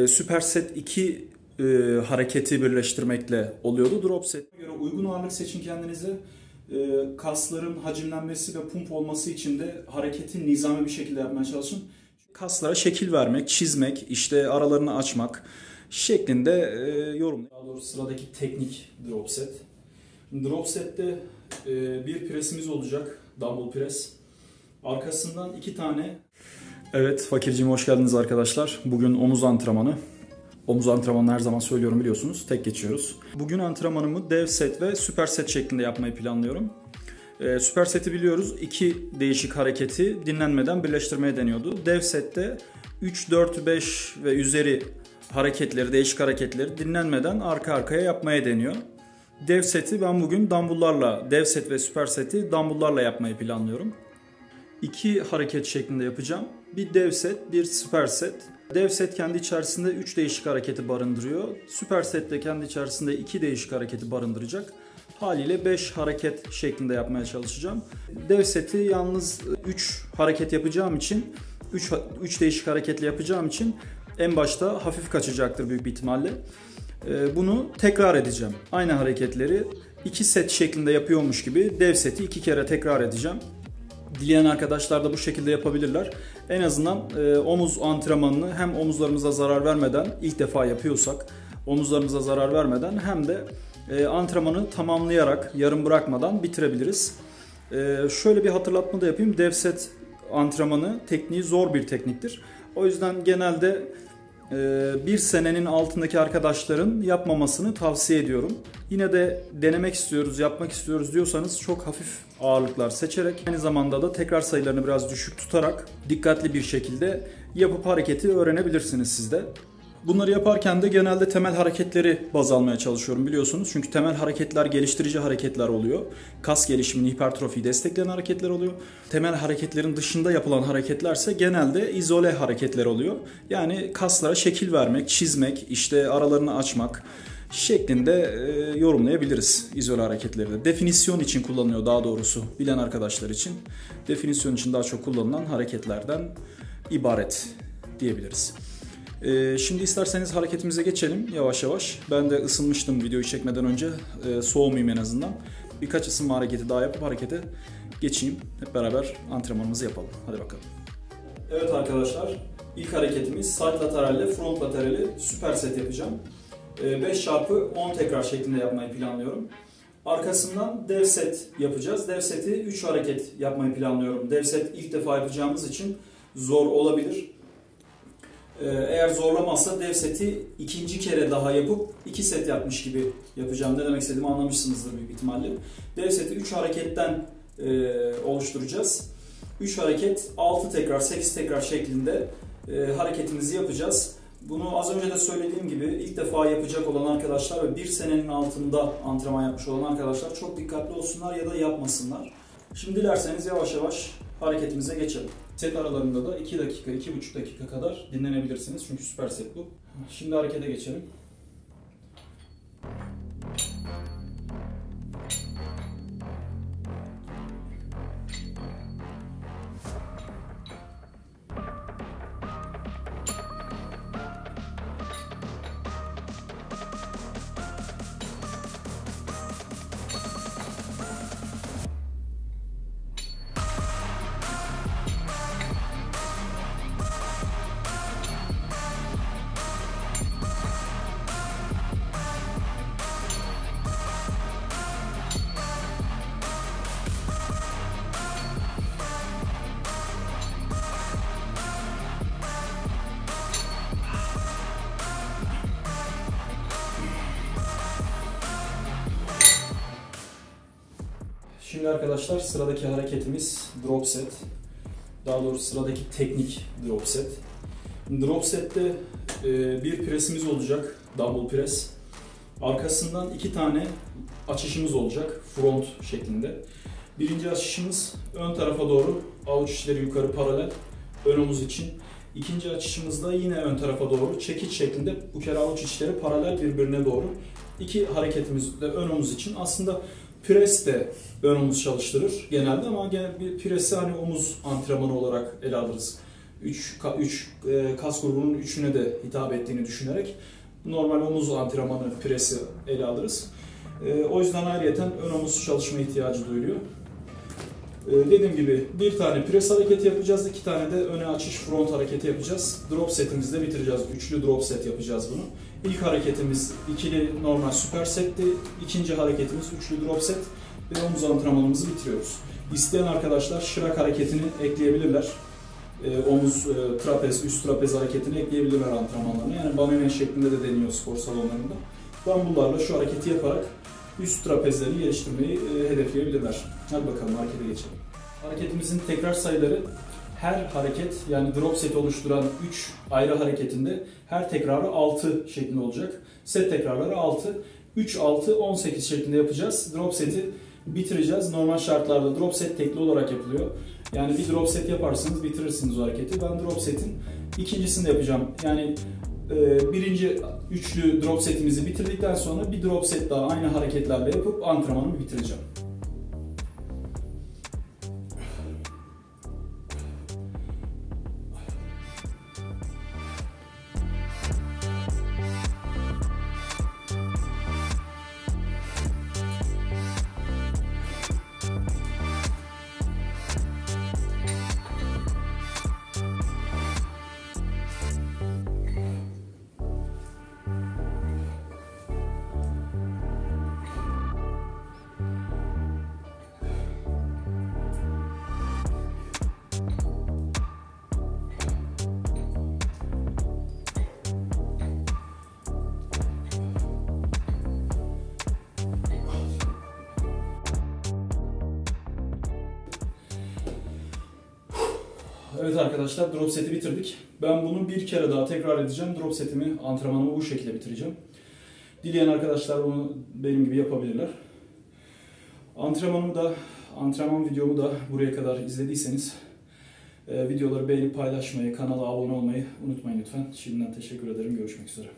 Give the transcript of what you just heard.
Superset 2 hareketi birleştirmekle oluyordu. Drop set'e göre uygun ağırlık seçin kendinize. Kasların hacimlenmesi ve pump olması için de hareketi nizami bir şekilde yapmaya çalışın. Kaslara şekil vermek, çizmek, işte aralarını açmak şeklinde yorumlayın. Daha doğrusu sıradaki teknik drop set. Drop set'te bir presimiz olacak, dumbbell pres. Arkasından 2 tane. Evet, Fakirciğim hoş geldiniz arkadaşlar. Bugün omuz antrenmanı. Omuz antrenmanını her zaman söylüyorum biliyorsunuz. Tek geçiyoruz. Bugün antrenmanımı dev set ve süper set şeklinde yapmayı planlıyorum. Süper seti biliyoruz. 2 değişik hareketi dinlenmeden birleştirmeye deniyordu. Dev sette 3, 4, 5 ve üzeri hareketleri, değişik hareketleri dinlenmeden arka arkaya yapmaya deniyor. Dev seti ben bugün dumbbell'larla, dev set ve süper seti dumbbell'larla yapmayı planlıyorum. 2 hareket şeklinde yapacağım. Bir dev set, bir süper set. Dev set kendi içerisinde 3 değişik hareketi barındırıyor. Süper set de kendi içerisinde 2 değişik hareketi barındıracak. Haliyle 5 hareket şeklinde yapmaya çalışacağım. Dev seti yalnız 3 hareket yapacağım için, 3 değişik hareketle yapacağım için en başta hafif kaçacaktır büyük bir ihtimalle. Bunu tekrar edeceğim. Aynı hareketleri 2 set şeklinde yapıyormuş gibi dev seti 2 kere tekrar edeceğim. Dileyen arkadaşlar da bu şekilde yapabilirler. En azından omuz antrenmanını hem omuzlarımıza zarar vermeden, ilk defa yapıyorsak omuzlarımıza zarar vermeden hem de antrenmanı tamamlayarak, yarım bırakmadan bitirebiliriz. Şöyle bir hatırlatma da yapayım. Dev set antrenmanı tekniği zor bir tekniktir. O yüzden genelde bir senenin altındaki arkadaşların yapmamasını tavsiye ediyorum. Yine de denemek istiyoruz, yapmak istiyoruz diyorsanız çok hafif ağırlıklar seçerek, aynı zamanda da tekrar sayılarını biraz düşük tutarak dikkatli bir şekilde yapıp hareketi öğrenebilirsiniz siz de. Bunları yaparken de genelde temel hareketleri baz almaya çalışıyorum biliyorsunuz. Çünkü temel hareketler geliştirici hareketler oluyor. Kas gelişimini, hipertrofiyi destekleyen hareketler oluyor. Temel hareketlerin dışında yapılan hareketlerse genelde izole hareketler oluyor. Yani kaslara şekil vermek, çizmek, işte aralarını açmak şeklinde yorumlayabiliriz izole hareketleri de. Definisyon için kullanılıyor daha doğrusu bilen arkadaşlar için. Definisyon için daha çok kullanılan hareketlerden ibaret diyebiliriz. Şimdi isterseniz hareketimize geçelim yavaş yavaş. Ben de ısınmıştım videoyu çekmeden önce. Soğumayayım en azından. Birkaç ısınma hareketi daha yapıp harekete geçeyim. Hep beraber antrenmanımızı yapalım. Hadi bakalım. Evet arkadaşlar. İlk hareketimiz side lateralle front laterali süper set yapacağım. 5x10 tekrar şeklinde yapmayı planlıyorum. Arkasından dev set yapacağız. Dev seti 3 hareket yapmayı planlıyorum. Dev set ilk defa yapacağımız için zor olabilir. Eğer zorlamazsa dev seti 2. kere daha yapıp 2 set yapmış gibi yapacağım. Ne demek istediğimi anlamışsınızdır büyük ihtimalle. Dev seti 3 hareketten oluşturacağız. 3 hareket 6 tekrar 8 tekrar şeklinde hareketimizi yapacağız. Bunu az önce de söylediğim gibi ilk defa yapacak olan arkadaşlar ve 1 senenin altında antrenman yapmış olan arkadaşlar çok dikkatli olsunlar ya da yapmasınlar. Şimdi dilerseniz yavaş yavaş hareketimize geçelim. Set aralarında da 2 dakika, 2,5 dakika kadar dinlenebilirsiniz. Çünkü süper set bu. Şimdi harekete geçelim. Şimdi arkadaşlar sıradaki hareketimiz drop set. Daha doğrusu sıradaki teknik drop set. Drop sette bir presimiz olacak, dumbbell pres. Arkasından 2 tane açışımız olacak, front şeklinde. Birinci açışımız ön tarafa doğru, avuç içleri yukarı paralel, ön omuz için. İkinci açışımızda yine ön tarafa doğru, çekiç şeklinde, bu kere avuç içleri paralel birbirine doğru. 2 hareketimiz de ön omuz için. Aslında pres de ön omuz çalıştırır genelde ama bir presi hani omuz antrenmanı olarak ele alırız. 3 kas grubunun üçüne de hitap ettiğini düşünerek normal omuz antrenmanı presi ele alırız. O yüzden ayrıyeten ön omuz çalışma ihtiyacı duyuluyor. Dediğim gibi bir tane pres hareketi yapacağız, 2 tane de öne açış front hareketi yapacağız. Drop setimizi de bitireceğiz. Üçlü drop set yapacağız bunu. İlk hareketimiz ikili normal süper setti. İkinci hareketimiz üçlü drop set ve omuz antrenmanımızı bitiriyoruz. İsteyen arkadaşlar şırak hareketini ekleyebilirler. Omuz, trapez, üst trapez hareketini ekleyebilirler antrenmanlarına. Yani banyomen şeklinde de deniyor spor salonlarında. Dumbbell'larla şu hareketi yaparak üst trapezlerini geliştirmeyi hedefleyebilirler. Hadi bakalım harekete geçelim. Hareketimizin tekrar sayıları her hareket, yani drop set oluşturan 3 ayrı hareketinde her tekrarı 6 şeklinde olacak. Set tekrarları 6. 3, 6, 18 şeklinde yapacağız. Drop seti bitireceğiz. Normal şartlarda drop set tekli olarak yapılıyor. Yani bir drop set yaparsınız, bitirirsiniz o hareketi. Ben drop setin ikincisini de yapacağım. Yani birinci üçlü drop setimizi bitirdikten sonra bir drop set daha aynı hareketlerle yapıp antrenmanımı bitireceğim. Evet arkadaşlar, drop seti bitirdik. Ben bunu bir kere daha tekrar edeceğim. Drop setimi, antrenmanımı bu şekilde bitireceğim. Dileyen arkadaşlar bunu benim gibi yapabilirler. Antrenman videomu da buraya kadar izlediyseniz videoları beğenip paylaşmayı, kanala abone olmayı unutmayın lütfen. Şimdiden teşekkür ederim. Görüşmek üzere.